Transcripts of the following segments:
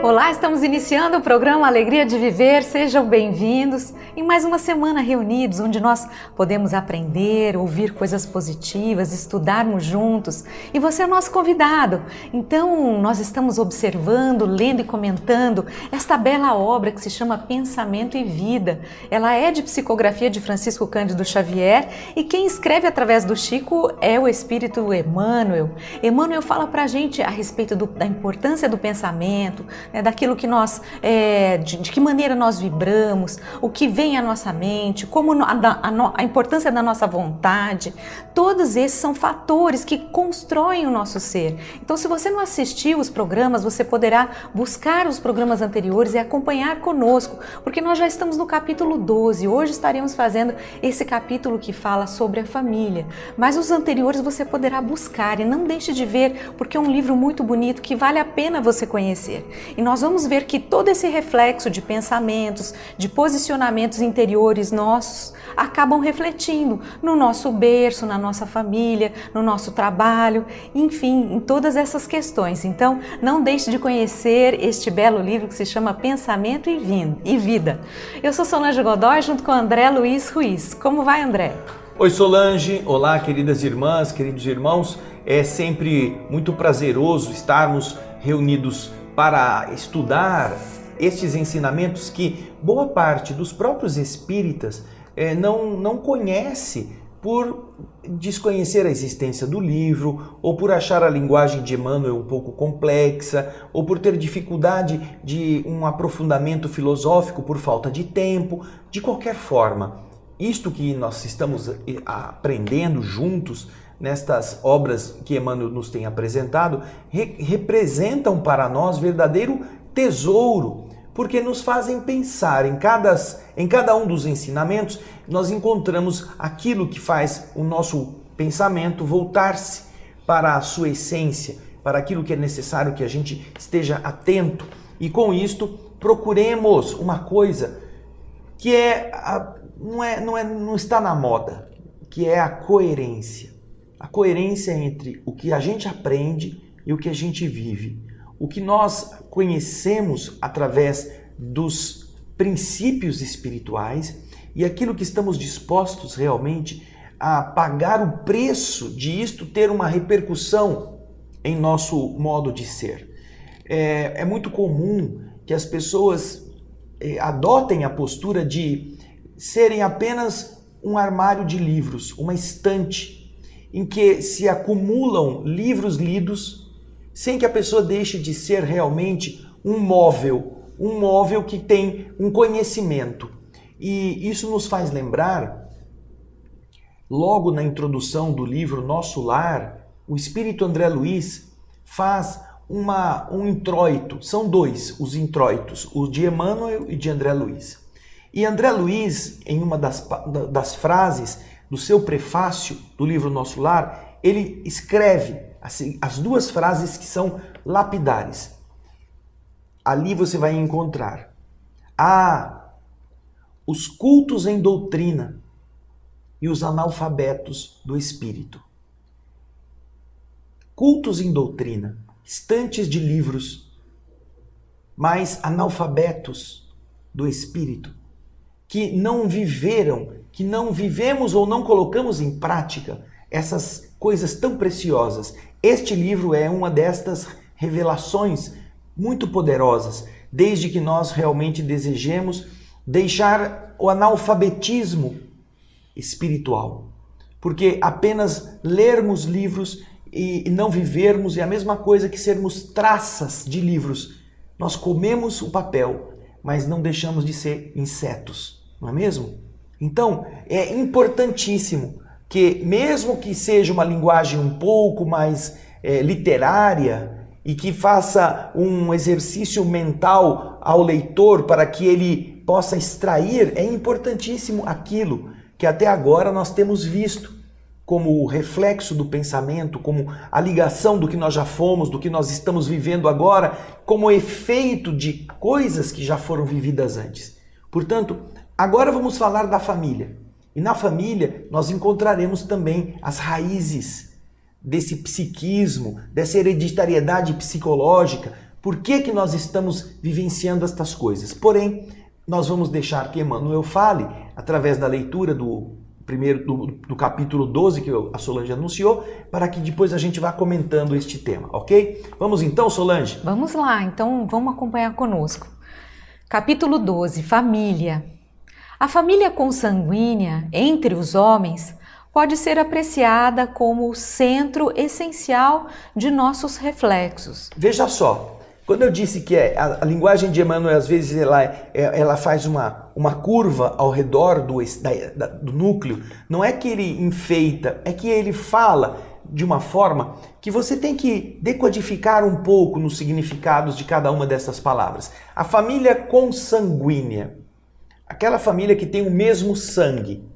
Olá, estamos iniciando o programa Alegria de Viver, sejam bem-vindos em mais uma semana reunidos, onde nós podemos aprender, ouvir coisas positivas, estudarmos juntos e você é nosso convidado. Então, nós estamos observando, lendo e comentando esta bela obra que se chama Pensamento e Vida. Ela é de psicografia de Francisco Cândido Xavier e quem escreve através do Chico é o Espírito Emmanuel. Emmanuel fala pra gente a respeito da importância do pensamento, daquilo que nós, de que maneira nós vibramos, o que vem à nossa mente, como a importância da nossa vontade. Todos esses são fatores que constroem o nosso ser. Então, se você não assistiu os programas, você poderá buscar os programas anteriores e acompanhar conosco, porque nós já estamos no capítulo 12. Hoje estaremos fazendo esse capítulo que fala sobre a família. Mas os anteriores você poderá buscar e não deixe de ver, porque é um livro muito bonito que vale a pena você conhecer. E nós vamos ver que todo esse reflexo de pensamentos, de posicionamentos interiores nossos, acabam refletindo no nosso berço, na nossa família, no nosso trabalho, enfim, em todas essas questões. Então, não deixe de conhecer este belo livro que se chama Pensamento e Vida. Eu sou Solange Godoy, junto com André Luiz Ruiz. Como vai, André? Oi, Solange. Olá, queridas irmãs, queridos irmãos. É sempre muito prazeroso estarmos reunidos para estudar estes ensinamentos que boa parte dos próprios espíritas não conhece por desconhecer a existência do livro, ou por achar a linguagem de Emmanuel um pouco complexa, ou por ter dificuldade de um aprofundamento filosófico por falta de tempo. De qualquer forma, isto que nós estamos aprendendo juntos nestas obras que Emmanuel nos tem apresentado, representam para nós verdadeiro tesouro, porque nos fazem pensar em cada um dos ensinamentos. Nós encontramos aquilo que faz o nosso pensamento voltar-se para a sua essência, para aquilo que é necessário que a gente esteja atento. E com isto, procuremos uma coisa que não está na moda, que é a coerência. A coerência entre o que a gente aprende e o que a gente vive. O que nós conhecemos através dos princípios espirituais e aquilo que estamos dispostos realmente a pagar o preço de isto ter uma repercussão em nosso modo de ser. É muito comum que as pessoas adotem a postura de serem apenas um armário de livros, uma estante, em que se acumulam livros lidos, sem que a pessoa deixe de ser realmente um móvel que tem um conhecimento. E isso nos faz lembrar, logo na introdução do livro Nosso Lar, o Espírito André Luiz faz um introito. São dois os introitos, o de Emmanuel e de André Luiz. E André Luiz, em uma das frases do seu prefácio do livro Nosso Lar, ele escreve assim, as duas frases que são lapidares. Ali você vai encontrar: os cultos em doutrina e os analfabetos do espírito. Cultos em doutrina, estantes de livros, mas analfabetos do espírito, que não vivemos ou não colocamos em prática essas coisas tão preciosas. Este livro é uma destas revelações muito poderosas, desde que nós realmente desejemos deixar o analfabetismo espiritual. Porque apenas lermos livros e não vivermos é a mesma coisa que sermos traças de livros. Nós comemos o papel, mas não deixamos de ser insetos, não é mesmo? Então, é importantíssimo que, mesmo que seja uma linguagem um pouco mais literária e que faça um exercício mental ao leitor para que ele possa extrair, é importantíssimo aquilo que até agora nós temos visto como o reflexo do pensamento, como a ligação do que nós já fomos, do que nós estamos vivendo agora, como efeito de coisas que já foram vividas antes. Portanto, agora vamos falar da família. E na família nós encontraremos também as raízes desse psiquismo, dessa hereditariedade psicológica, Por que nós estamos vivenciando estas coisas? Porém, nós vamos deixar que Emmanuel fale, através da leitura do capítulo 12 que a Solange anunciou, para que depois a gente vá comentando este tema, ok? Vamos então, Solange? Vamos lá, então vamos acompanhar conosco. Capítulo 12, Família. A família consanguínea entre os homens pode ser apreciada como o centro essencial de nossos reflexos. Veja só, quando eu disse que a linguagem de Emmanuel, às vezes, ela faz uma curva ao redor do núcleo, não é que ele enfeita, é que ele fala de uma forma que você tem que decodificar um pouco nos significados de cada uma dessas palavras. A família consanguínea, aquela família que tem o mesmo sangue.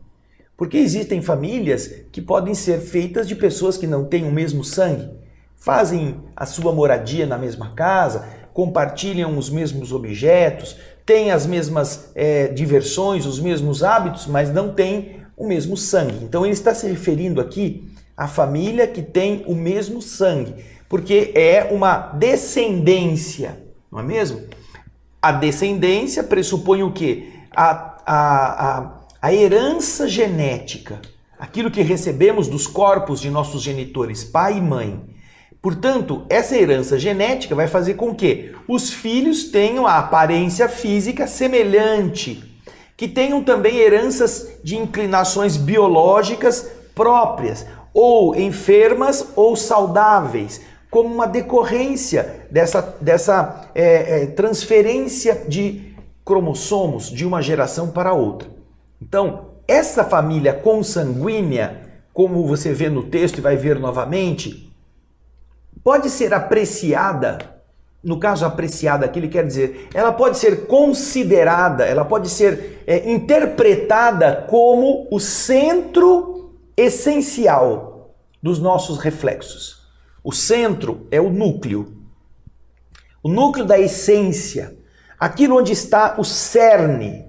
Porque existem famílias que podem ser feitas de pessoas que não têm o mesmo sangue, fazem a sua moradia na mesma casa, compartilham os mesmos objetos, têm as mesmas diversões, os mesmos hábitos, mas não têm o mesmo sangue. Então ele está se referindo aqui à família que tem o mesmo sangue, porque é uma descendência, não é mesmo? A descendência pressupõe o quê? A herança genética, aquilo que recebemos dos corpos de nossos genitores, pai e mãe. Portanto, essa herança genética vai fazer com que os filhos tenham a aparência física semelhante, que tenham também heranças de inclinações biológicas próprias, ou enfermas ou saudáveis, como uma decorrência dessa transferência de cromossomos de uma geração para outra. Então, essa família consanguínea, como você vê no texto e vai ver novamente, pode ser apreciada, no caso apreciada aqui ele quer dizer, ela pode ser considerada, ela pode ser interpretada como o centro essencial dos nossos reflexos. O centro é o núcleo da essência, aquilo onde está o cerne.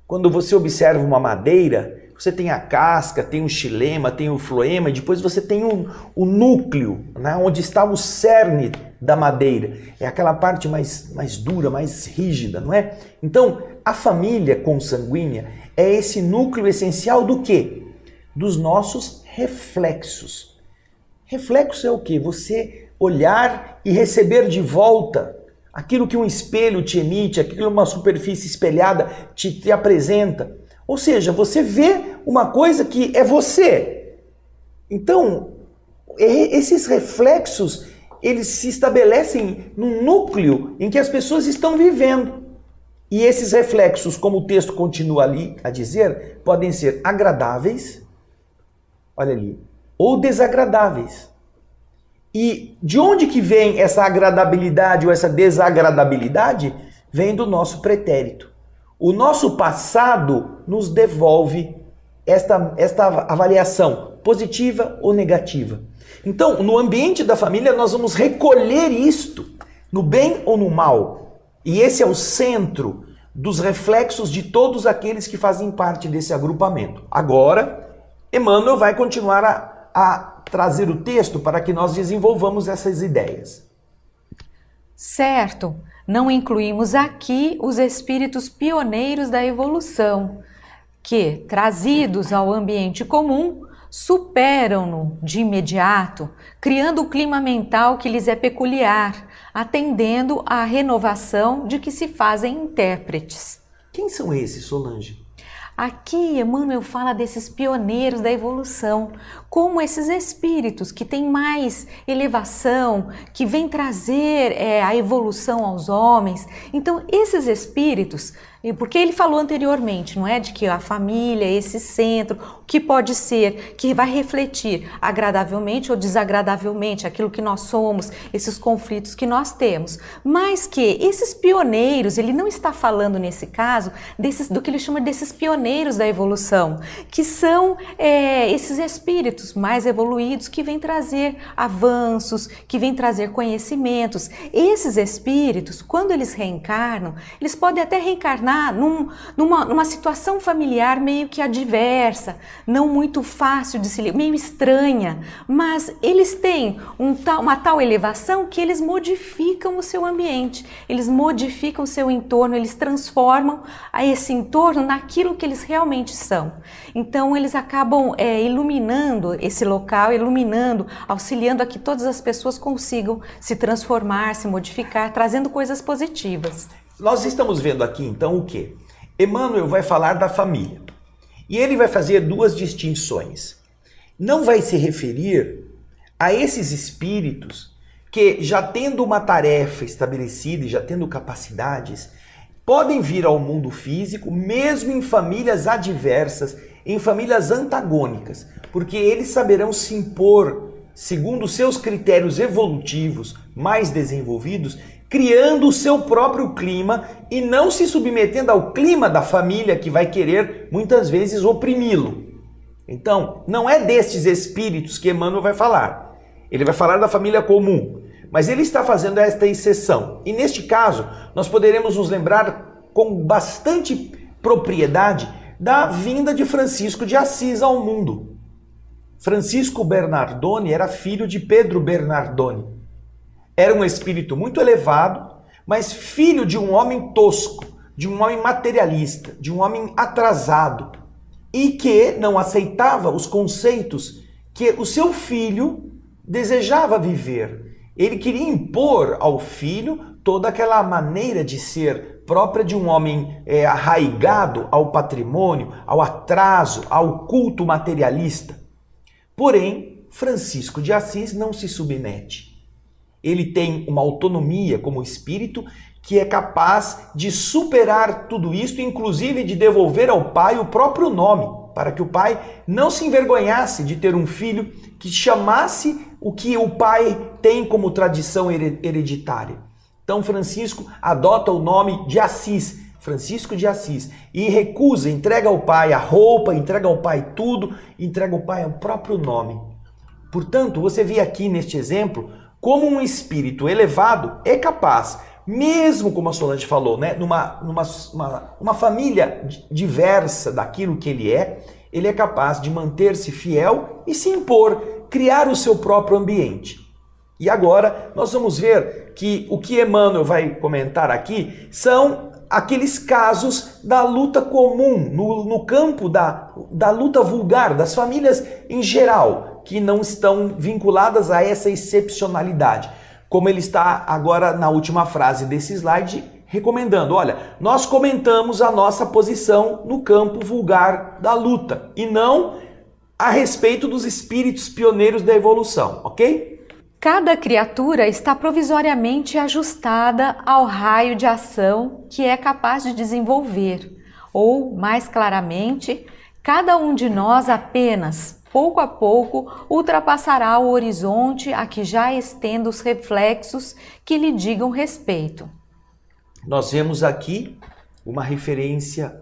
Quando você observa uma madeira, você tem a casca, tem o xilema, tem o floema, e depois você tem o núcleo, né, onde está o cerne da madeira. É aquela parte mais dura, mais rígida, não é? Então, a família consanguínea é esse núcleo essencial do quê? Dos nossos reflexos. Reflexo é o quê? Você olhar e receber de volta aquilo que um espelho te emite, aquilo que uma superfície espelhada te apresenta. Ou seja, você vê uma coisa que é você. Então, esses reflexos, eles se estabelecem no núcleo em que as pessoas estão vivendo. E esses reflexos, como o texto continua ali a dizer, podem ser agradáveis, olha ali, ou desagradáveis. E de onde que vem essa agradabilidade ou essa desagradabilidade? Vem do nosso pretérito. O nosso passado nos devolve esta avaliação, positiva ou negativa. Então, no ambiente da família, nós vamos recolher isto, no bem ou no mal. E esse é o centro dos reflexos de todos aqueles que fazem parte desse agrupamento. Agora, Emmanuel vai continuar a trazer o texto para que nós desenvolvamos essas ideias. Certo, não incluímos aqui os espíritos pioneiros da evolução, que, trazidos ao ambiente comum, superam-no de imediato, criando o clima mental que lhes é peculiar, atendendo à renovação de que se fazem intérpretes. Quem são esses, Solange? Aqui Emmanuel fala desses pioneiros da evolução, como esses espíritos que têm mais elevação, que vêm trazer a evolução aos homens. Então esses espíritos, porque ele falou anteriormente, não é? De que a família, esse centro, que pode ser, que vai refletir agradavelmente ou desagradavelmente aquilo que nós somos, esses conflitos que nós temos. Mas que esses pioneiros, ele não está falando nesse caso do que ele chama desses pioneiros da evolução, que são esses espíritos mais evoluídos que vêm trazer avanços, que vêm trazer conhecimentos. Esses espíritos, quando eles reencarnam, eles podem até reencarnar numa situação familiar meio que adversa, não muito fácil de se lidar, meio estranha, mas eles têm uma tal elevação que eles modificam o seu ambiente, eles modificam o seu entorno, eles transformam esse entorno naquilo que eles realmente são. Então eles acabam iluminando esse local, auxiliando a que todas as pessoas consigam se transformar, se modificar, trazendo coisas positivas. Nós estamos vendo aqui então o quê? Emmanuel vai falar da família e ele vai fazer duas distinções. Não vai se referir a esses espíritos que, já tendo uma tarefa estabelecida e já tendo capacidades, podem vir ao mundo físico mesmo em famílias adversas, em famílias antagônicas, porque eles saberão se impor segundo seus critérios evolutivos mais desenvolvidos, criando o seu próprio clima e não se submetendo ao clima da família que vai querer muitas vezes oprimi-lo. Então, não é destes espíritos que Emmanuel vai falar. Ele vai falar da família comum, mas ele está fazendo esta exceção. E neste caso, nós poderemos nos lembrar com bastante propriedade da vinda de Francisco de Assis ao mundo. Francisco Bernardoni era filho de Pedro Bernardoni. Era um espírito muito elevado, mas filho de um homem tosco, de um homem materialista, de um homem atrasado e que não aceitava os conceitos que o seu filho desejava viver. Ele queria impor ao filho toda aquela maneira de ser própria de um homem arraigado ao patrimônio, ao atraso, ao culto materialista. Porém, Francisco de Assis não se submete. Ele tem uma autonomia como espírito que é capaz de superar tudo isso, inclusive de devolver ao pai o próprio nome, para que o pai não se envergonhasse de ter um filho que chamasse o que o pai tem como tradição hereditária. Então Francisco adota o nome de Assis, Francisco de Assis, e recusa, entrega ao pai a roupa, entrega ao pai tudo, entrega ao pai o próprio nome. Portanto, você vê aqui neste exemplo como um espírito elevado é capaz, mesmo como a Solange falou, né, numa família diversa daquilo que ele é capaz de manter-se fiel e se impor, criar o seu próprio ambiente. E agora nós vamos ver que o que Emmanuel vai comentar aqui são aqueles casos da luta comum, no campo da luta vulgar, das famílias em geral, que não estão vinculadas a essa excepcionalidade. Como ele está agora na última frase desse slide, recomendando, olha, nós comentamos a nossa posição no campo vulgar da luta, e não a respeito dos espíritos pioneiros da evolução, ok? Cada criatura está provisoriamente ajustada ao raio de ação que é capaz de desenvolver, ou, mais claramente, cada um de nós apenas, pouco a pouco, ultrapassará o horizonte a que já estenda os reflexos que lhe digam respeito. Nós vemos aqui uma referência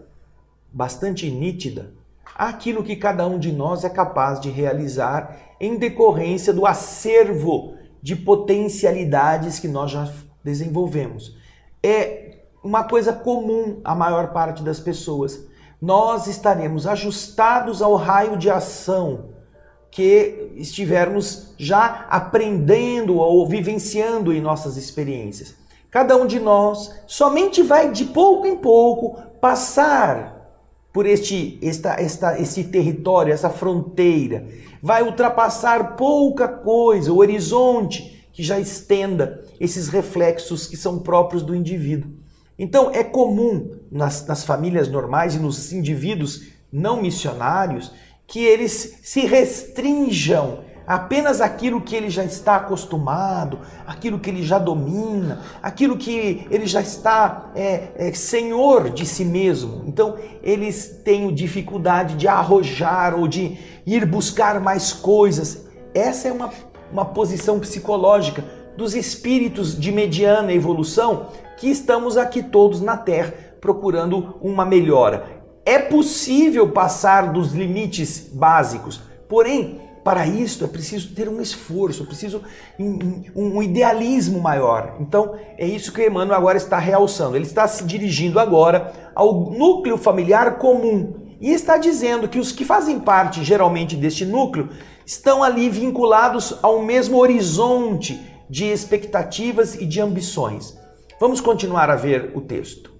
bastante nítida àquilo que cada um de nós é capaz de realizar em decorrência do acervo de potencialidades que nós já desenvolvemos. É uma coisa comum à maior parte das pessoas. Nós estaremos ajustados ao raio de ação que estivermos já aprendendo ou vivenciando em nossas experiências. Cada um de nós somente vai de pouco em pouco passar por esse território, essa fronteira, vai ultrapassar pouca coisa, o horizonte que já estenda esses reflexos que são próprios do indivíduo. Então é comum nas famílias normais e nos indivíduos não missionários que eles se restringam apenas aquilo que ele já está acostumado, aquilo que ele já domina, aquilo que ele já está senhor de si mesmo. Então eles têm dificuldade de arrojar ou de ir buscar mais coisas. Essa é uma posição psicológica dos espíritos de mediana evolução que estamos aqui todos na Terra procurando uma melhora. É possível passar dos limites básicos, porém para isso é preciso ter um esforço, é preciso um idealismo maior. Então é isso que Emmanuel agora está realçando. Ele está se dirigindo agora ao núcleo familiar comum e está dizendo que os que fazem parte geralmente deste núcleo estão ali vinculados ao mesmo horizonte de expectativas e de ambições. Vamos continuar a ver o texto.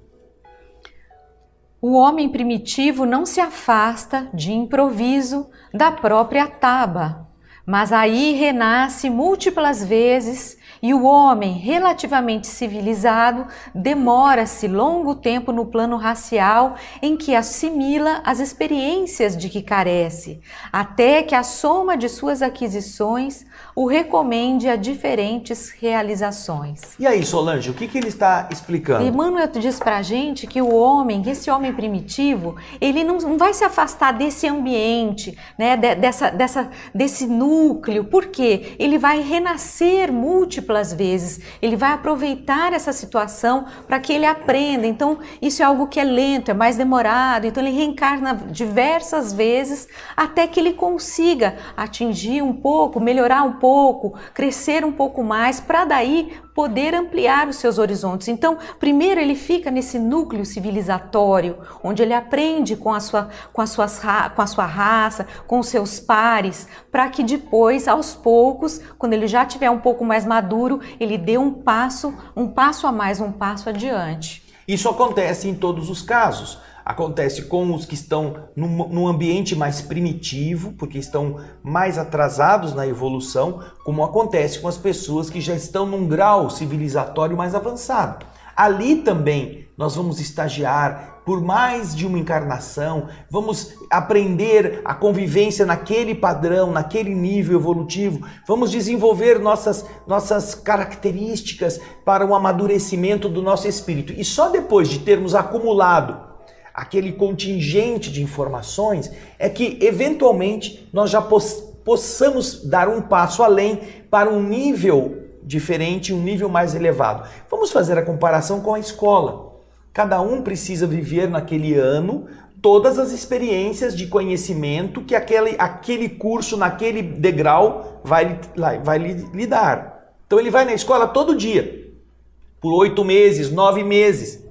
O homem primitivo não se afasta de improviso da própria taba, mas aí renasce múltiplas vezes e o homem relativamente civilizado demora-se longo tempo no plano racial em que assimila as experiências de que carece, até que a soma de suas aquisições o recomende a diferentes realizações. E aí, Solange, o que ele está explicando? Emmanuel diz pra gente que o homem, que esse homem primitivo, ele não vai se afastar desse ambiente, né, desse núcleo, porque ele vai renascer múltiplas vezes, ele vai aproveitar essa situação para que ele aprenda. Então, isso é algo que é lento, é mais demorado, então ele reencarna diversas vezes até que ele consiga atingir um pouco, melhorar um pouco, crescer um pouco mais, para daí poder ampliar os seus horizontes. Então, primeiro ele fica nesse núcleo civilizatório, onde ele aprende com a sua raça, com os seus pares, para que depois, aos poucos, quando ele já estiver um pouco mais maduro, ele dê um passo a mais, um passo adiante. Isso acontece em todos os casos. Acontece com os que estão num ambiente mais primitivo, porque estão mais atrasados na evolução, como acontece com as pessoas que já estão num grau civilizatório mais avançado. Ali também nós vamos estagiar por mais de uma encarnação, vamos aprender a convivência naquele padrão, naquele nível evolutivo, vamos desenvolver nossas características para o amadurecimento do nosso espírito. E só depois de termos acumulado aquele contingente de informações é que eventualmente nós já possamos dar um passo além para um nível diferente, um nível mais elevado. Vamos fazer a comparação com a escola. Cada um precisa viver naquele ano todas as experiências de conhecimento que aquele curso, naquele degrau, vai lhe dar. Então ele vai na escola todo dia, por 8 meses, 9 meses.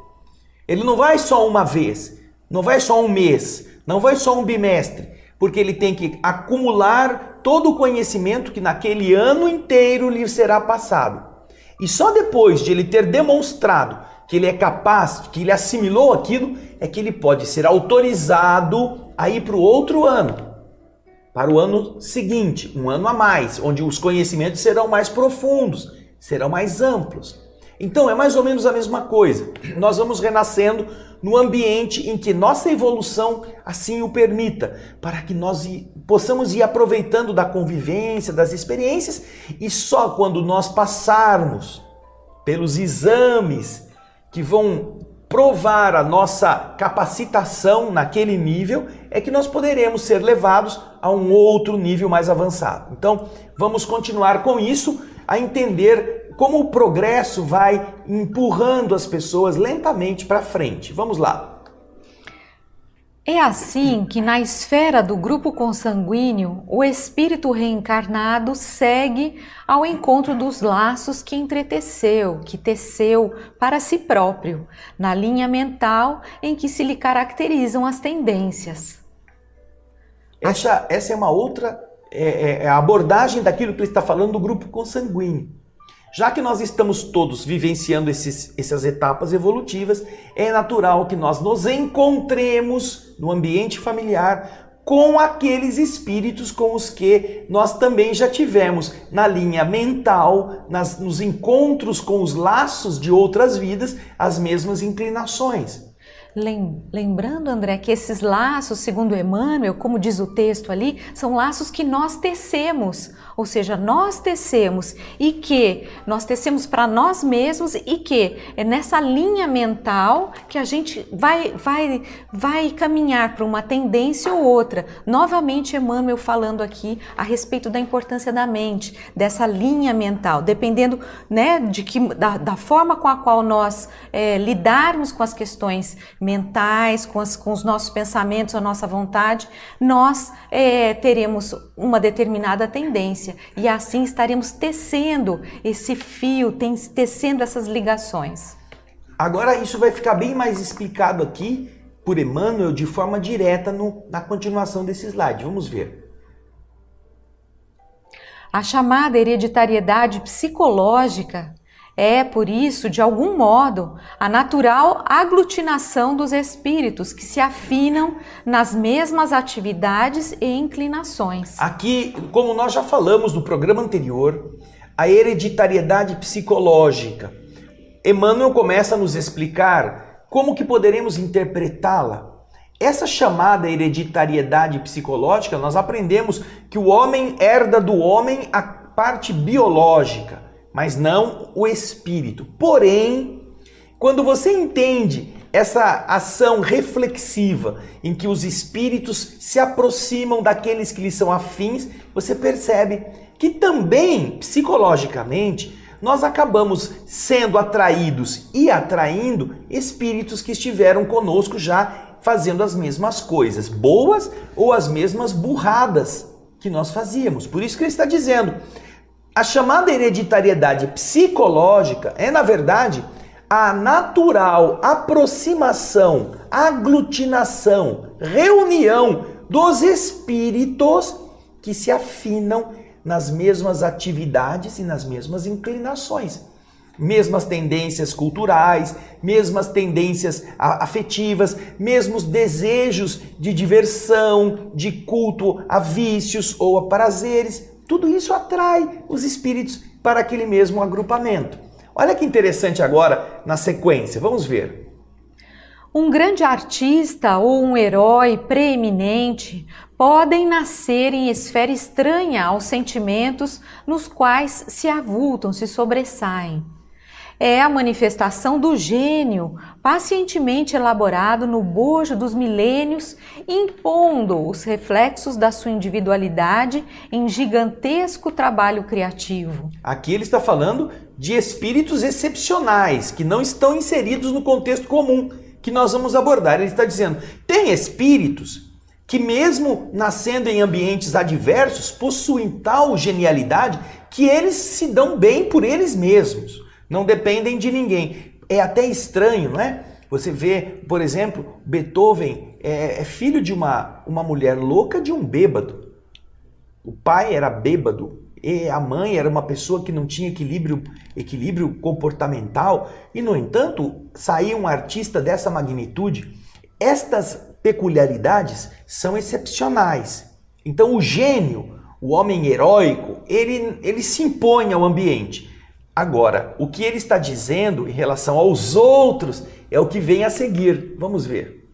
Ele não vai só uma vez, não vai só um mês, não vai só um bimestre, porque ele tem que acumular todo o conhecimento que naquele ano inteiro lhe será passado. E só depois de ele ter demonstrado que ele é capaz, que ele assimilou aquilo, é que ele pode ser autorizado a ir para o outro ano, para o ano seguinte, um ano a mais, onde os conhecimentos serão mais profundos, serão mais amplos. Então é mais ou menos a mesma coisa. Nós vamos renascendo no ambiente em que nossa evolução assim o permita, para que nós possamos ir aproveitando da convivência, das experiências, e só quando nós passarmos pelos exames que vão provar a nossa capacitação naquele nível, é que nós poderemos ser levados a um outro nível mais avançado. Então vamos continuar com isso, a entender como o progresso vai empurrando as pessoas lentamente para frente. Vamos lá. É assim que na esfera do grupo consanguíneo, o espírito reencarnado segue ao encontro dos laços que entreteceu, que teceu para si próprio, na linha mental em que se lhe caracterizam as tendências. Essa é uma outra abordagem daquilo que ele está falando do grupo consanguíneo. Já que nós estamos todos vivenciando essas etapas evolutivas, é natural que nós nos encontremos no ambiente familiar com aqueles espíritos com os que nós também já tivemos na linha mental, nos encontros com os laços de outras vidas, as mesmas inclinações. Lembrando, André, que esses laços, segundo Emmanuel, como diz o texto ali, são laços que nós tecemos, ou seja, nós tecemos e que nós tecemos para nós mesmos e que é nessa linha mental que a gente vai caminhar para uma tendência ou outra. Novamente, Emmanuel falando aqui a respeito da importância da mente, dessa linha mental, dependendo, né, da forma com a qual nós lidarmos com as questões mentais, com os nossos pensamentos, a nossa vontade, nós teremos uma determinada tendência e assim estaremos tecendo esse fio, tecendo essas ligações. Agora isso vai ficar bem mais explicado aqui por Emmanuel de forma direta na continuação desse slide. Vamos ver. A chamada hereditariedade psicológica é, por isso, de algum modo, a natural aglutinação dos espíritos que se afinam nas mesmas atividades e inclinações. Aqui, como nós já falamos no programa anterior, a hereditariedade psicológica. Emmanuel começa a nos explicar como que poderemos interpretá-la. Essa chamada hereditariedade psicológica, nós aprendemos que o homem herda do homem a parte biológica, mas não o espírito. Porém, quando você entende essa ação reflexiva em que os espíritos se aproximam daqueles que lhes são afins, você percebe que também, psicologicamente, nós acabamos sendo atraídos e atraindo espíritos que estiveram conosco já fazendo as mesmas coisas, boas ou as mesmas burradas que nós fazíamos. Por isso que ele está dizendo, a chamada hereditariedade psicológica é, na verdade, a natural aproximação, aglutinação, reunião dos espíritos que se afinam nas mesmas atividades e nas mesmas inclinações. Mesmas tendências culturais, mesmas tendências afetivas, mesmos desejos de diversão, de culto a vícios ou a prazeres. Tudo isso atrai os espíritos para aquele mesmo agrupamento. Olha que interessante agora na sequência, vamos ver. Um grande artista ou um herói preeminente podem nascer em esfera estranha aos sentimentos nos quais se avultam, se sobressaem. É a manifestação do gênio pacientemente elaborado no bojo dos milênios, impondo os reflexos da sua individualidade em gigantesco trabalho criativo. Aqui ele está falando de espíritos excepcionais, que não estão inseridos no contexto comum, que nós vamos abordar. Ele está dizendo, tem espíritos que mesmo nascendo em ambientes adversos, possuem tal genialidade que eles se dão bem por eles mesmos. Não dependem de ninguém. É até estranho, não é? Você vê, por exemplo, Beethoven é filho de uma mulher louca de um bêbado. O pai era bêbado e a mãe era uma pessoa que não tinha equilíbrio comportamental. E, no entanto, saía um artista dessa magnitude. Estas peculiaridades são excepcionais. Então, o gênio, o homem heróico, ele se impõe ao ambiente. Agora, o que ele está dizendo em relação aos outros é o que vem a seguir. Vamos ver.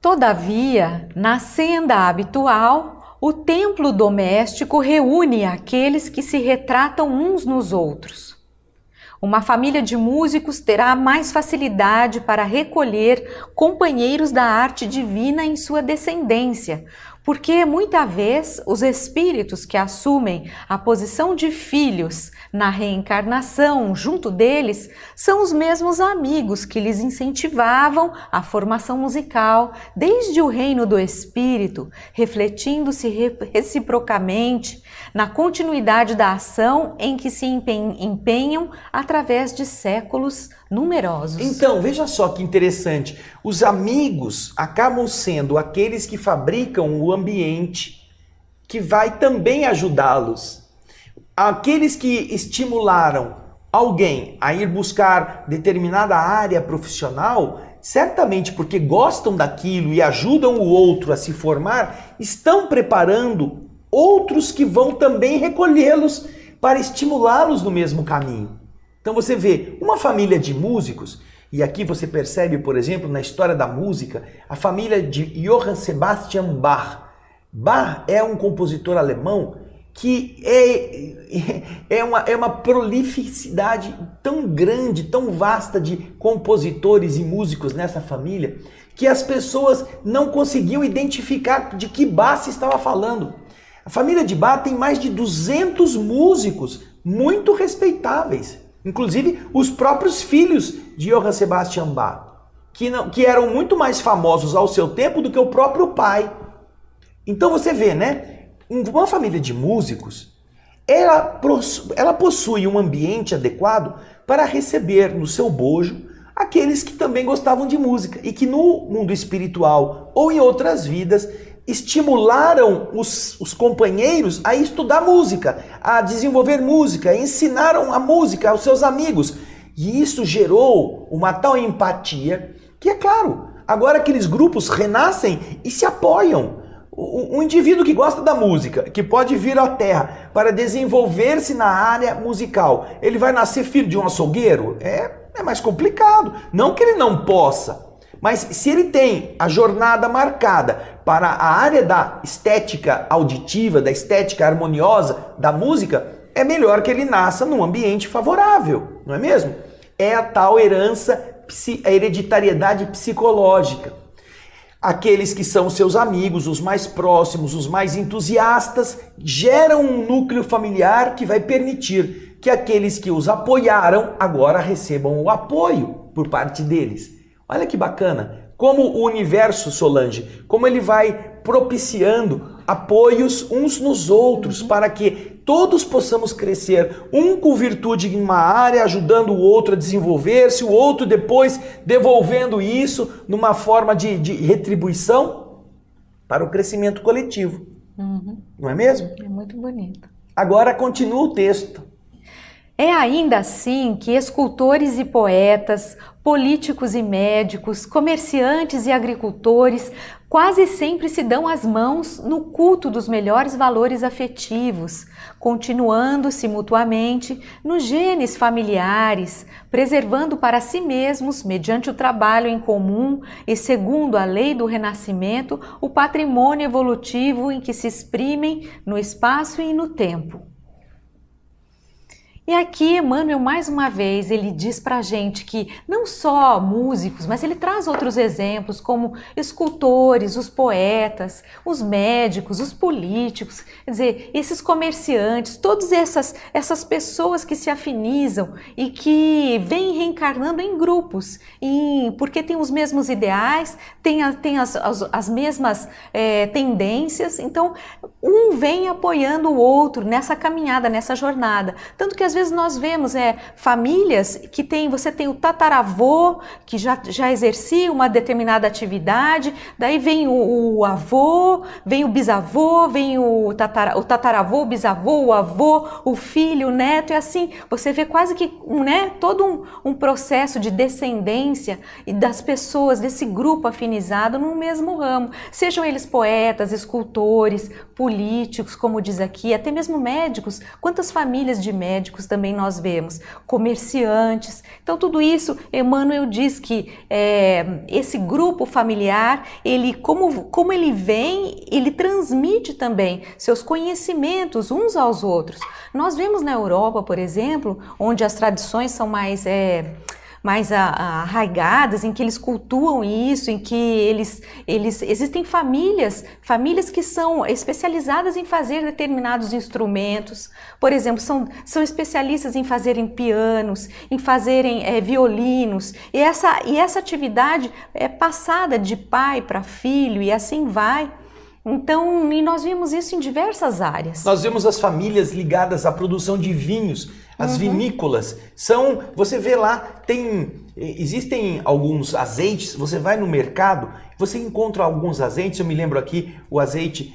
Todavia, na senda habitual, o templo doméstico reúne aqueles que se retratam uns nos outros. Uma família de músicos terá mais facilidade para recolher companheiros da arte divina em sua descendência, porque muita vez os espíritos que assumem a posição de filhos na reencarnação junto deles são os mesmos amigos que lhes incentivavam a formação musical desde o reino do espírito, refletindo-se reciprocamente na continuidade da ação em que se empenham através de séculos numerosos. Então, veja só que interessante. Os amigos acabam sendo aqueles que fabricam o ambiente que vai também ajudá-los. Aqueles que estimularam alguém a ir buscar determinada área profissional, certamente porque gostam daquilo e ajudam o outro a se formar, estão preparando outros que vão também recolhê-los para estimulá-los no mesmo caminho. Então você vê uma família de músicos, e aqui você percebe, por exemplo, na história da música, a família de Johann Sebastian Bach. Bach é um compositor alemão que é uma prolificidade tão grande, tão vasta de compositores e músicos nessa família, que as pessoas não conseguiam identificar de que Bach se estava falando. A família de Bach tem mais de 200 músicos muito respeitáveis. Inclusive os próprios filhos de Johann Sebastian Bach. que eram muito mais famosos ao seu tempo do que o próprio pai. Então você vê, né? Uma família de músicos, ela possui um ambiente adequado para receber no seu bojo aqueles que também gostavam de música e que no mundo espiritual ou em outras vidas estimularam os companheiros a estudar música, a desenvolver música, ensinaram a música aos seus amigos. E isso gerou uma tal empatia que, é claro, agora aqueles grupos renascem e se apoiam. Um indivíduo que gosta da música, que pode vir à Terra para desenvolver-se na área musical, ele vai nascer filho de um açougueiro? É mais complicado. Não que ele não possa, mas se ele tem a jornada marcada para a área da estética auditiva, da estética harmoniosa da música, é melhor que ele nasça num ambiente favorável, não é mesmo? É a tal herança, a hereditariedade psicológica. Aqueles que são seus amigos, os mais próximos, os mais entusiastas, geram um núcleo familiar que vai permitir que aqueles que os apoiaram agora recebam o apoio por parte deles. Olha que bacana, como o universo, Solange, como ele vai propiciando apoios uns nos outros para que todos possamos crescer, um com virtude em uma área, ajudando o outro a desenvolver-se, o outro depois devolvendo isso numa forma de retribuição para o crescimento coletivo. Não é mesmo? É muito bonito. Agora continua o texto. É ainda assim que escultores e poetas, políticos e médicos, comerciantes e agricultores quase sempre se dão as mãos no culto dos melhores valores afetivos, continuando-se mutuamente nos genes familiares, preservando para si mesmos, mediante o trabalho em comum e segundo a lei do renascimento, o patrimônio evolutivo em que se exprimem no espaço e no tempo. E aqui Emmanuel, mais uma vez, ele diz pra gente que não só músicos, mas ele traz outros exemplos como escultores, os poetas, os médicos, os políticos, quer dizer, esses comerciantes, todas essas pessoas que se afinizam e que vêm reencarnando em grupos, porque têm os mesmos ideais, têm as mesmas tendências, então um vem apoiando o outro nessa caminhada, nessa jornada, tanto que às vezes nós vemos famílias que você tem o tataravô que já exercia uma determinada atividade, daí vem o avô, vem o bisavô, vem o tataravô, o bisavô, o avô, o filho, o neto, e assim você vê quase que todo um processo de descendência das pessoas desse grupo afinizado no mesmo ramo, sejam eles poetas, escultores, políticos, como diz aqui, até mesmo médicos. Quantas famílias de médicos também nós vemos, comerciantes. Então tudo isso, Emmanuel diz que esse grupo familiar, ele como ele vem, ele transmite também seus conhecimentos uns aos outros. Nós vemos na Europa, por exemplo, onde as tradições são mais arraigadas, em que eles cultuam isso, em que existem famílias que são especializadas em fazer determinados instrumentos, por exemplo, são especialistas em fazerem pianos, em fazerem violinos, e essa atividade é passada de pai para filho e assim vai. Então, e nós vimos isso em diversas áreas. Nós vemos as famílias ligadas à produção de vinhos, as vinícolas. Você vê lá, existem alguns azeites, você vai no mercado, você encontra alguns azeites, eu me lembro aqui, o azeite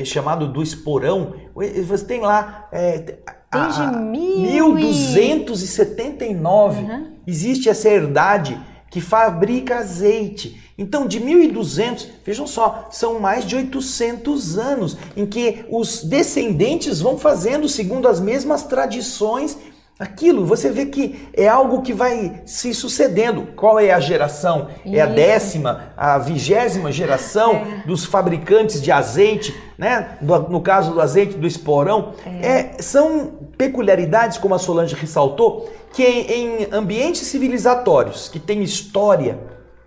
chamado do esporão, você tem lá... Desde 1279, existe essa herdade que fabrica azeite. Então, de 1200, vejam só, são mais de 800 anos em que os descendentes vão fazendo segundo as mesmas tradições aquilo. Você vê que é algo que vai se sucedendo. Qual é a geração? Isso. É a 10ª, a 20ª geração dos fabricantes de azeite, né? No caso do azeite do esporão. São peculiaridades, como a Solange ressaltou, que em ambientes civilizatórios que têm história,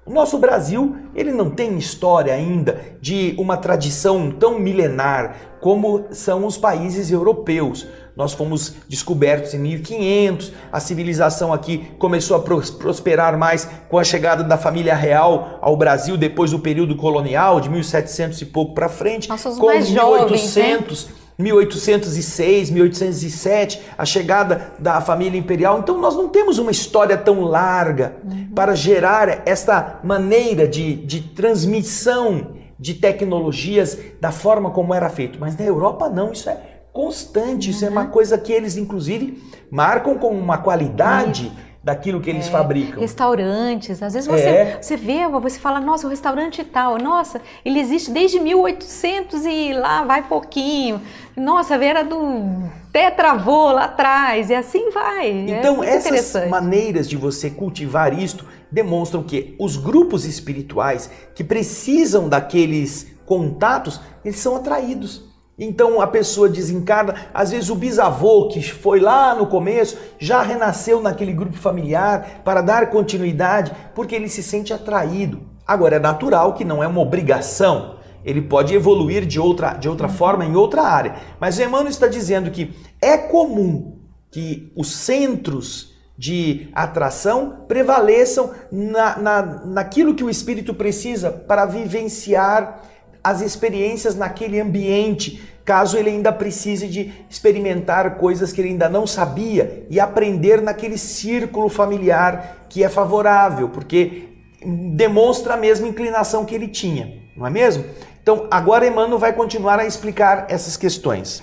O nosso Brasil, ele não tem história ainda de uma tradição tão milenar como são os países europeus. Nós fomos descobertos em 1500, a civilização aqui começou a prosperar mais com a chegada da família real ao Brasil depois do período colonial, de 1700 e pouco para frente. Nossos com mais 1800, jovens, 1806, 1807, a chegada da família imperial. Então nós não temos uma história tão larga para gerar esta maneira de transmissão de tecnologias da forma como era feito. Mas na Europa não, isso é constante, isso é uma coisa que eles inclusive marcam com uma qualidade daquilo que eles fabricam. Restaurantes, às vezes você vê, você fala, nossa, o restaurante tal, nossa, ele existe desde 1800 e lá vai pouquinho, nossa, era do tetravô lá atrás, e assim vai. Então essas maneiras de você cultivar isto demonstram que os grupos espirituais que precisam daqueles contatos, eles são atraídos. Então a pessoa desencarna, às vezes o bisavô que foi lá no começo já renasceu naquele grupo familiar para dar continuidade, porque ele se sente atraído. Agora é natural que não é uma obrigação, ele pode evoluir de outra forma em outra área. Mas o Emmanuel está dizendo que é comum que os centros de atração prevaleçam naquilo que o espírito precisa para vivenciar as experiências naquele ambiente, caso ele ainda precise de experimentar coisas que ele ainda não sabia e aprender naquele círculo familiar que é favorável, porque demonstra a mesma inclinação que ele tinha, não é mesmo? Então, agora Emmanuel vai continuar a explicar essas questões,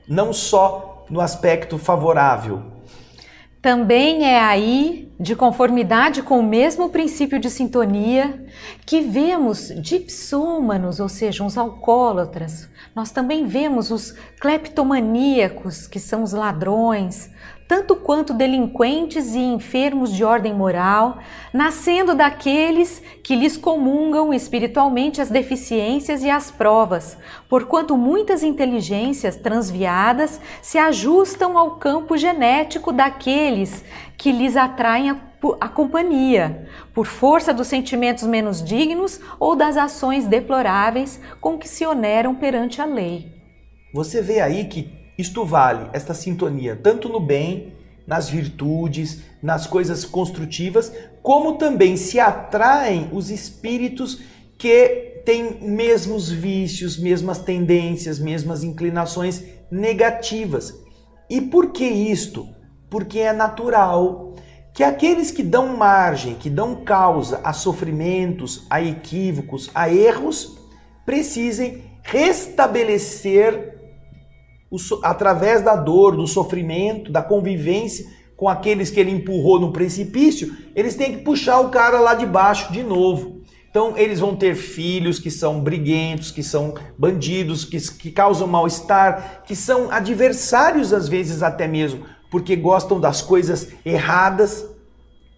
não só no aspecto favorável. Também é aí, de conformidade com o mesmo princípio de sintonia, que vemos dipsômanos, ou seja, os alcoólatras. Nós também vemos os cleptomaníacos, que são os ladrões, tanto quanto delinquentes e enfermos de ordem moral, nascendo daqueles que lhes comungam espiritualmente as deficiências e as provas, porquanto muitas inteligências transviadas se ajustam ao campo genético daqueles que lhes atraem a companhia, por força dos sentimentos menos dignos ou das ações deploráveis com que se oneram perante a lei. Você vê aí que isto vale, esta sintonia, tanto no bem, nas virtudes, nas coisas construtivas, como também se atraem os espíritos que têm mesmos vícios, mesmas tendências, mesmas inclinações negativas. E por que isto? Porque é natural que aqueles que dão margem, que dão causa a sofrimentos, a equívocos, a erros, precisem restabelecer através da dor, do sofrimento, da convivência com aqueles que ele empurrou no precipício, eles têm que puxar o cara lá de baixo de novo. Então eles vão ter filhos que são briguentos, que são bandidos, que causam mal-estar, que são adversários às vezes até mesmo, porque gostam das coisas erradas,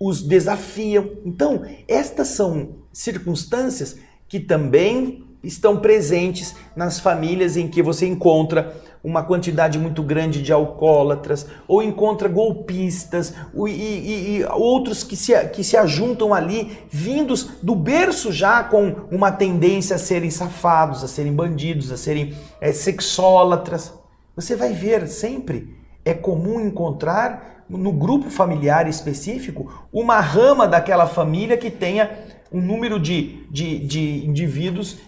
os desafiam. Então estas são circunstâncias que também estão presentes nas famílias em que você encontra uma quantidade muito grande de alcoólatras, ou encontra golpistas, e outros que se ajuntam ali, vindos do berço já com uma tendência a serem safados, a serem bandidos, a serem sexólatras. Você vai ver sempre, é comum encontrar no grupo familiar específico uma rama daquela família que tenha um número de indivíduos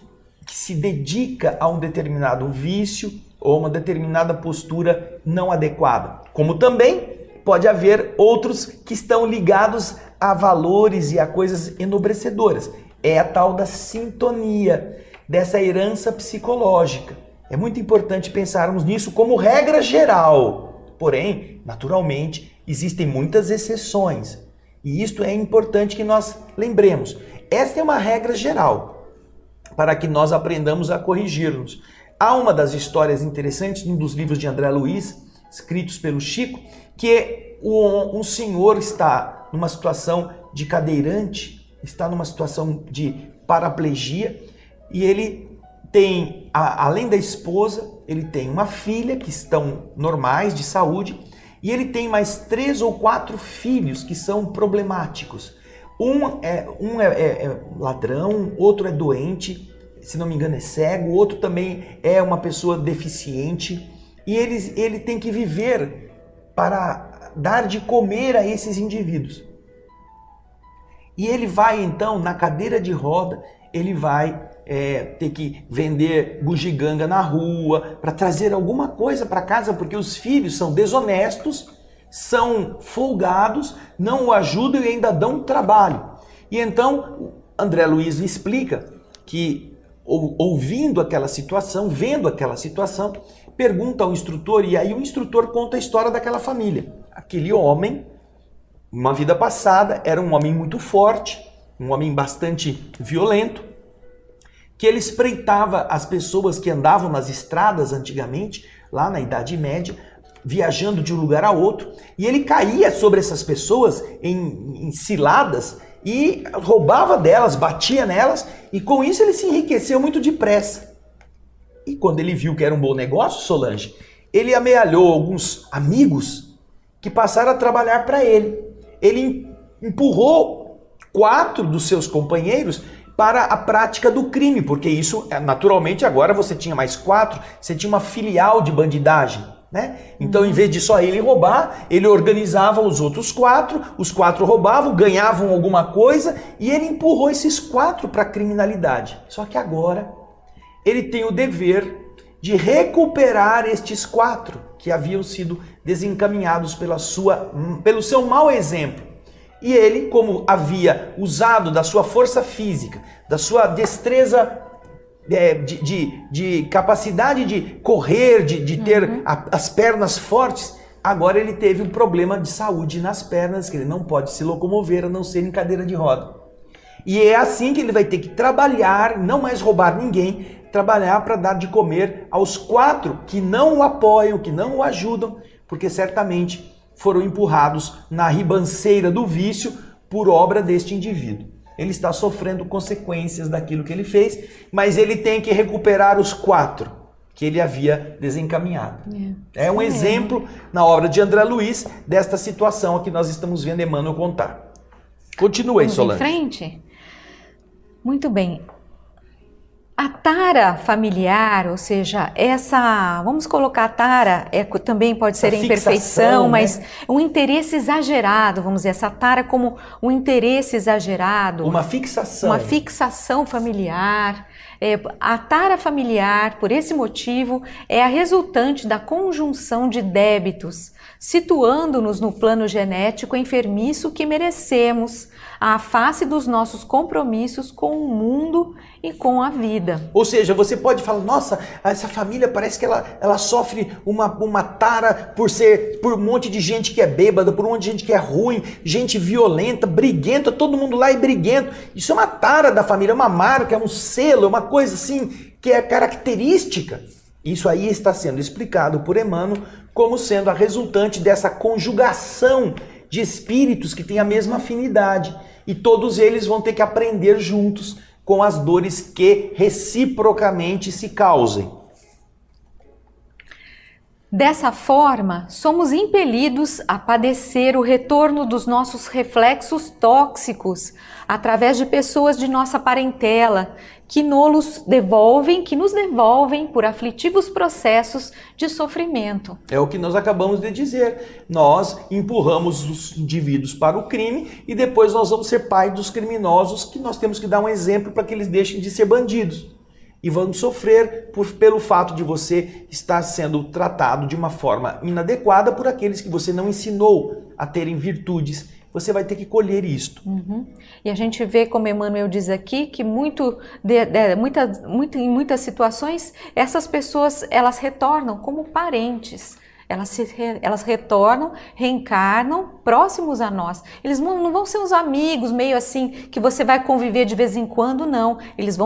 que se dedica a um determinado vício ou uma determinada postura não adequada. Como também pode haver outros que estão ligados a valores e a coisas enobrecedoras. É a tal da sintonia, dessa herança psicológica. É muito importante pensarmos nisso como regra geral. Porém, naturalmente, existem muitas exceções. E isto é importante que nós lembremos. Esta é uma regra geral, para que nós aprendamos a corrigir-nos. Há uma das histórias interessantes num dos livros de André Luiz, escritos pelo Chico, que um senhor está numa situação de cadeirante, está numa situação de paraplegia, e ele tem, além da esposa, ele tem uma filha que estão normais, de saúde, e ele tem mais 3 ou 4 filhos que são problemáticos. Um é ladrão, outro é doente, se não me engano é cego, outro também é uma pessoa deficiente. E ele tem que viver para dar de comer a esses indivíduos. E ele vai então, na cadeira de roda, ele vai ter que vender bugiganga na rua para trazer alguma coisa para casa, porque os filhos são desonestos, são folgados, não o ajudam e ainda dão trabalho. E então André Luiz explica que, ouvindo aquela situação, vendo aquela situação, pergunta ao instrutor, e aí o instrutor conta a história daquela família. Aquele homem, uma vida passada, era um homem muito forte, um homem bastante violento, que ele espreitava as pessoas que andavam nas estradas antigamente, lá na Idade Média, viajando de um lugar a outro, e ele caía sobre essas pessoas em ciladas e roubava delas, batia nelas, e com isso ele se enriqueceu muito depressa. E quando ele viu que era um bom negócio, Solange, ele amealhou alguns amigos que passaram a trabalhar para ele. Ele empurrou 4 dos seus companheiros para a prática do crime, porque isso, naturalmente, agora você tinha mais 4, você tinha uma filial de bandidagem, né? Então, em vez de só ele roubar, ele organizava os outros 4, os 4 roubavam, ganhavam alguma coisa, e ele empurrou esses 4 para a criminalidade. Só que agora, ele tem o dever de recuperar estes 4 que haviam sido desencaminhados pelo seu mau exemplo. E ele, como havia usado da sua força física, da sua destreza, de capacidade de correr, de ter as pernas fortes, agora ele teve um problema de saúde nas pernas, que ele não pode se locomover a não ser em cadeira de roda. E é assim que ele vai ter que trabalhar, não mais roubar ninguém, trabalhar para dar de comer aos 4 que não o apoiam, que não o ajudam, porque certamente foram empurrados na ribanceira do vício por obra deste indivíduo. Ele está sofrendo consequências daquilo que ele fez, mas ele tem que recuperar os 4 que ele havia desencaminhado. É um exemplo na obra de André Luiz desta situação que nós estamos vendo Emmanuel contar. Continue aí, Solange. Vamos em frente? Muito bem. A tara familiar, ou seja, vamos colocar a tara, também pode ser imperfeição, mas um interesse exagerado, vamos dizer, essa tara como um interesse exagerado. Uma fixação. Uma fixação familiar. A tara familiar, por esse motivo, é a resultante da conjunção de débitos, situando-nos no plano genético enfermiço que merecemos, à face dos nossos compromissos com o mundo e com a vida. Ou seja, você pode falar, nossa, essa família parece que ela sofre uma tara por um monte de gente que é bêbada, por um monte de gente que é ruim, gente violenta, briguenta, todo mundo lá é briguento. Isso é uma tara da família, é uma marca, é um selo, é uma coisa assim que é característica. Isso aí está sendo explicado por Emmanuel como sendo a resultante dessa conjugação de espíritos que têm a mesma afinidade. E todos eles vão ter que aprender juntos com as dores que reciprocamente se causem. Dessa forma, somos impelidos a padecer o retorno dos nossos reflexos tóxicos através de pessoas de nossa parentela que nos devolvem por aflitivos processos de sofrimento. É o que nós acabamos de dizer. Nós empurramos os indivíduos para o crime e depois nós vamos ser pai dos criminosos, que nós temos que dar um exemplo para que eles deixem de ser bandidos. E vão sofrer pelo fato de você estar sendo tratado de uma forma inadequada por aqueles que você não ensinou a terem virtudes. Você vai ter que colher isto. E a gente vê, como Emmanuel diz aqui, que em muitas situações, essas pessoas elas retornam como parentes. Elas retornam, reencarnam próximos a nós. Eles não vão ser os amigos meio assim que você vai conviver de vez em quando, não. Eles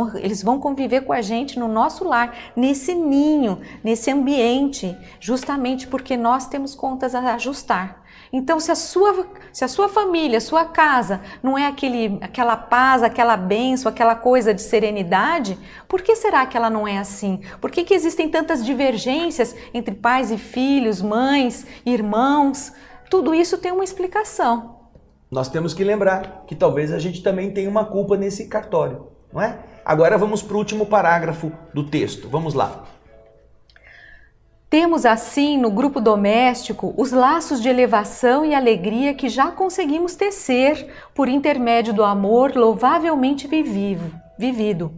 vão conviver com a gente no nosso lar, nesse ninho, nesse ambiente, justamente porque nós temos contas a ajustar. Então, se a sua família, a sua casa não é aquela paz, aquela bênção, aquela coisa de serenidade, por que será que ela não é assim? Por que existem tantas divergências entre pais e filhos, mães, irmãos? Tudo isso tem uma explicação. nós temos que lembrar que talvez a gente também tenha uma culpa nesse cartório, não é? Agora vamos para o último parágrafo do texto. Vamos lá. Temos assim no grupo doméstico os laços de elevação e alegria que já conseguimos tecer por intermédio do amor louvavelmente vivido,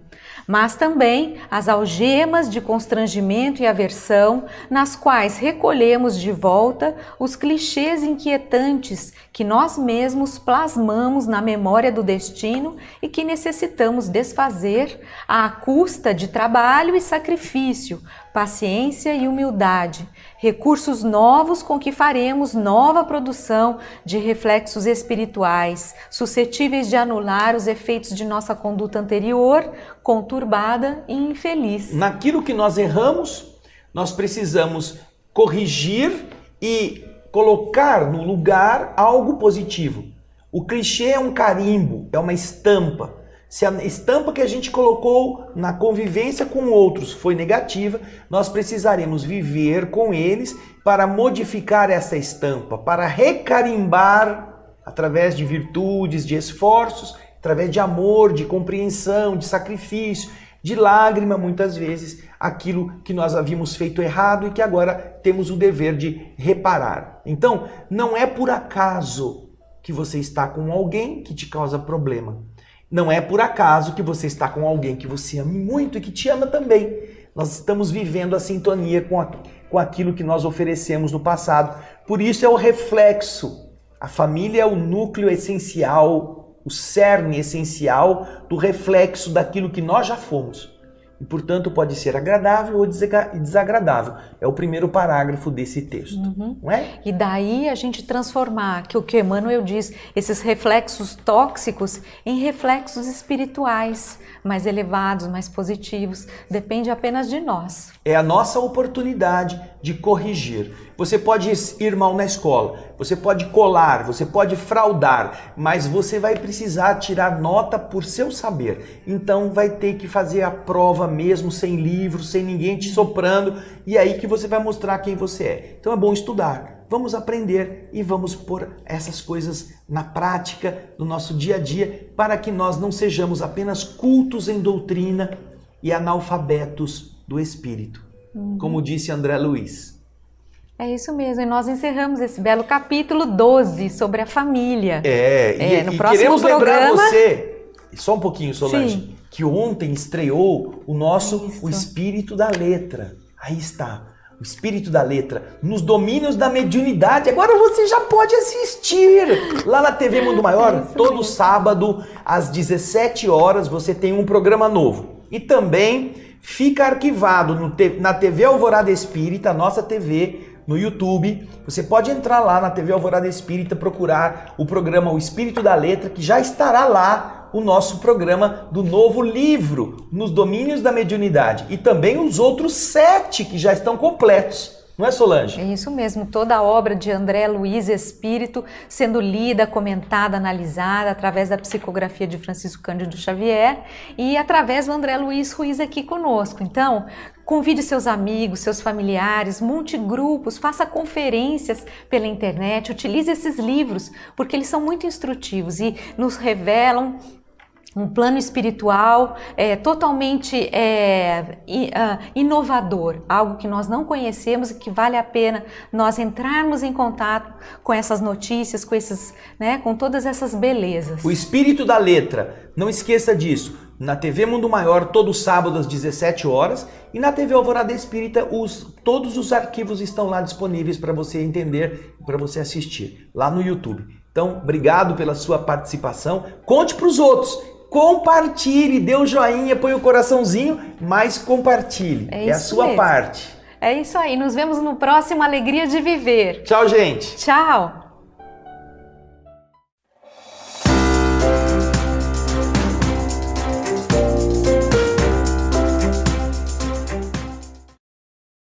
mas também as algemas de constrangimento e aversão nas quais recolhemos de volta os clichês inquietantes que nós mesmos plasmamos na memória do destino e que necessitamos desfazer à custa de trabalho e sacrifício, paciência e humildade, recursos novos com que faremos nova produção de reflexos espirituais, suscetíveis de anular os efeitos de nossa conduta anterior, conturbada e infeliz. Naquilo que nós erramos, nós precisamos corrigir e colocar no lugar algo positivo. O clichê é um carimbo, é uma estampa. Se a estampa que a gente colocou na convivência com outros foi negativa, nós precisaremos viver com eles para modificar essa estampa, para recarimbar através de virtudes, de esforços, através de amor, de compreensão, de sacrifício, de lágrima, muitas vezes, aquilo que nós havíamos feito errado e que agora temos o dever de reparar. Então, não é por acaso que você está com alguém que te causa problema. Não é por acaso que você está com alguém que você ama muito e que te ama também. Nós estamos vivendo a sintonia com aquilo que nós oferecemos no passado. Por isso é o reflexo. A família é o núcleo essencial, o cerne essencial do reflexo daquilo que nós já fomos. E, portanto, pode ser agradável ou desagradável. É o primeiro parágrafo desse texto, não é? E daí a gente transformar, que o que Emmanuel diz, esses reflexos tóxicos em reflexos espirituais, mais elevados, mais positivos. Depende apenas de nós. É a nossa oportunidade de corrigir. Você pode ir mal na escola, você pode colar, você pode fraudar, mas você vai precisar tirar nota por seu saber. Então vai ter que fazer a prova mesmo, sem livro, sem ninguém te soprando, e é aí que você vai mostrar quem você é. Então é bom estudar, vamos aprender e vamos pôr essas coisas na prática, no nosso dia a dia, para que nós não sejamos apenas cultos em doutrina e analfabetos do espírito, como disse André Luiz. É isso mesmo, e nós encerramos esse belo capítulo 12 sobre a família. No próximo queremos lembrar você, só um pouquinho, Solange, sim, que ontem estreou o Espírito da Letra. Aí está, o Espírito da Letra, nos domínios da mediunidade. Agora você já pode assistir lá na TV Mundo Maior, todo sábado às 17 horas você tem um programa novo. E também fica arquivado na TV Alvorada Espírita, nossa TV, no YouTube. Você pode entrar lá na TV Alvorada Espírita, procurar o programa O Espírito da Letra, que já estará lá o nosso programa do novo livro, Nos Domínios da Mediunidade. E também os outros 7 que já estão completos. Não é, Solange? É isso mesmo, toda a obra de André Luiz Espírito sendo lida, comentada, analisada através da psicografia de Francisco Cândido Xavier e através do André Luiz Ruiz aqui conosco. Então, convide seus amigos, seus familiares, monte grupos, faça conferências pela internet, utilize esses livros, porque eles são muito instrutivos e nos revelam um plano espiritual totalmente inovador, algo que nós não conhecemos e que vale a pena nós entrarmos em contato com essas notícias, com todas essas belezas. O Espírito da Letra, não esqueça disso, na TV Mundo Maior, todo sábado às 17 horas, e na TV Alvorada Espírita, todos os arquivos estão lá disponíveis para você entender, para você assistir, lá no YouTube. Então, obrigado pela sua participação, conte para os outros. Compartilhe, dê um joinha, põe o coraçãozinho, mas compartilhe. É a sua parte. É isso aí. Nos vemos no próximo Alegria de Viver. Tchau, gente. Tchau.